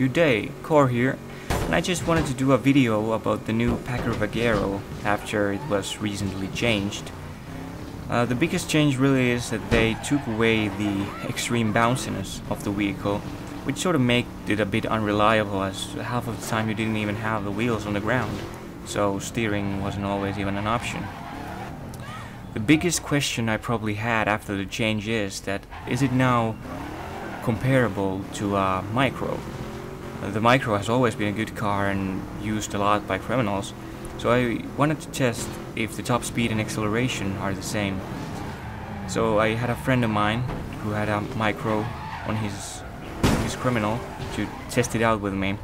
Good day, Core here, and I just wanted to do a video about the new Packer Vaquero after it was recently changed. The biggest change really is that they took away the extreme bounciness of the vehicle, which sort of made it a bit unreliable, as half of the time you didn't even have the wheels on the ground, so steering wasn't always even an option. The biggest question I probably had after the change is it now comparable to a Mikro? The Mikro has always been a good car and used a lot by criminals, so I wanted to test if the top speed and acceleration are the same. So I had a friend of mine who had a Mikro on his criminal to test it out with me.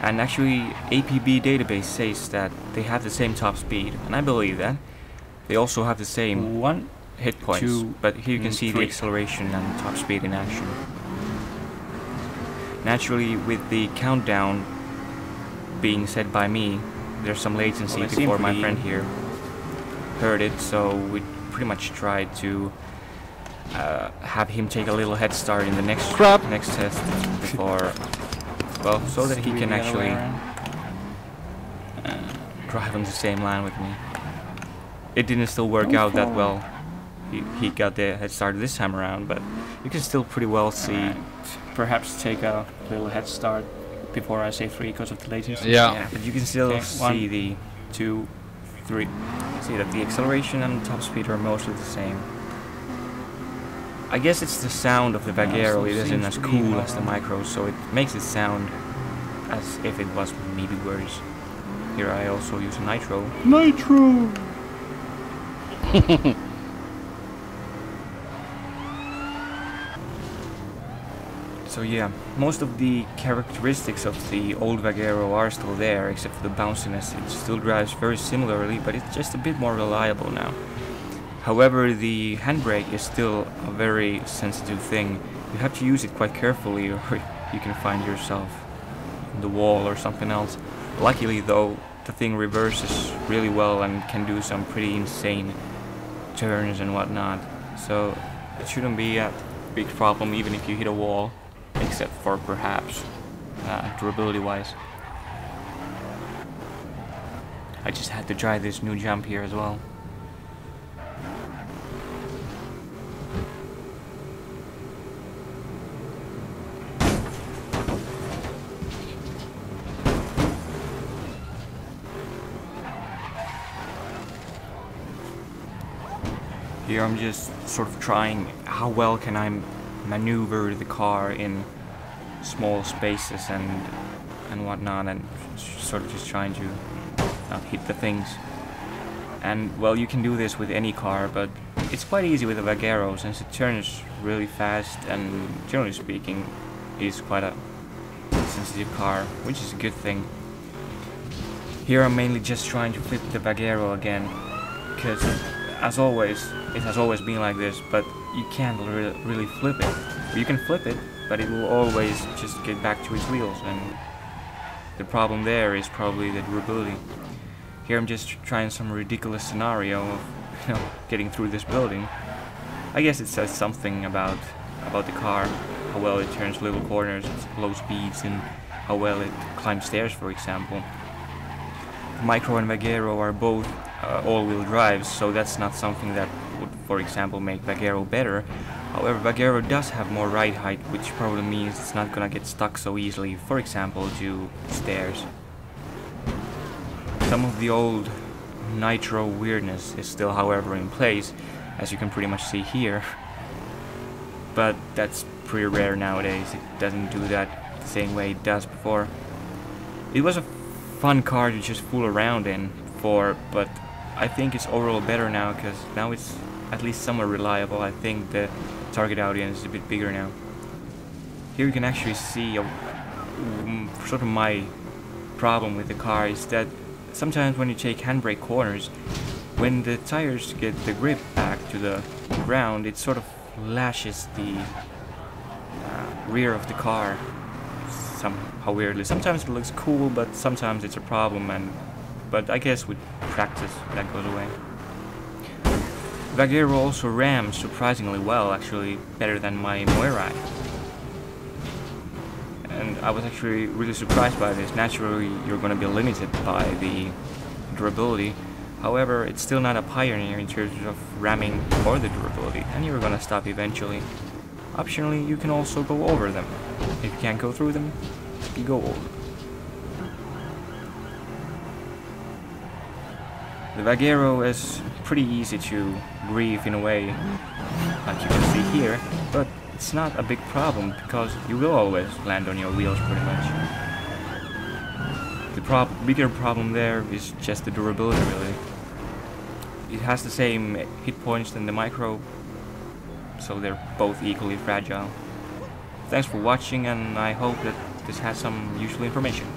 And actually APB database says that they have the same top speed, and I believe that. They also have the same 1 hit points, 2 but here you can see 3. the acceleration and top speed in action. Naturally, with the countdown being said by me, there's some latency before my friend here heard it, so we pretty much tried to have him take a little head start in the next test before, well, so that he can actually drive on the same line with me. It didn't still work out that well. He got the head start this time around, but you can still pretty well see. Perhaps take a little head start before I say 3 because of the latency. Yeah, but you can still see 1, the 2, 3. See that the acceleration and top speed are mostly the same. I guess it's the sound of the Vaquero. It isn't as cool as the Mikro, so it makes it sound as if it was maybe worse. Here I also use a Nitro. Nitro! So yeah, most of the characteristics of the old Vaquero are still there, except for the bounciness. It still drives very similarly, but it's just a bit more reliable now. However, the handbrake is still a very sensitive thing. You have to use it quite carefully, or you can find yourself in the wall or something else. Luckily though, the thing reverses really well and can do some pretty insane turns and whatnot. So it shouldn't be a big problem even if you hit a wall. Except for perhaps durability wise. I just had to try this new jump here as well. Here I'm just sort of trying how well can I maneuver the car in small spaces and whatnot, and sort of just trying to not hit the things. And well, you can do this with any car, but it's quite easy with a Vaquero since it turns really fast and generally speaking is quite a sensitive car, which is a good thing. Here I'm mainly just trying to flip the Vaquero again, because as always, it has always been like this, but you can't really flip it. You can flip it, but it will always just get back to its wheels, and the problem there is probably the durability. Here I'm just trying some ridiculous scenario of, getting through this building. I guess it says something about the car, how well it turns little corners at low speeds, and how well it climbs stairs, for example. Mikro and Vaquero are both all-wheel drives, so that's not something that would, for example, make Vaquero better. However, Vaquero does have more ride height, which probably means it's not gonna get stuck so easily, for example, to stairs. Some of the old Nitro weirdness is still, however, in place, as you can pretty much see here. But that's pretty rare nowadays. It doesn't do that the same way it does before. It was a fun car to just fool around in before, but I think it's overall better now, because now it's at least somewhat reliable. I think the target audience is a bit bigger now. Here you can actually see sort of my problem with the car is that sometimes when you take handbrake corners, when the tires get the grip back to the ground, it sort of lashes the rear of the car somehow weirdly. Sometimes it looks cool, but sometimes it's a problem, but I guess with practice that goes away. Vaquero also rams surprisingly well, actually better than my Mirai. and I was actually really surprised by this. Naturally, you're going to be limited by the durability. However, it's still not a pioneer in terms of ramming or the durability, and you're going to stop eventually. Optionally, you can also go over them. If you can't go through them, you go over. The Vaquero is pretty easy to grief in a way, like you can see here, but it's not a big problem because you will always land on your wheels pretty much. The bigger problem there is just the durability really. It has the same hit points than the Micro, so they're both equally fragile. Thanks for watching, and I hope that this has some useful information.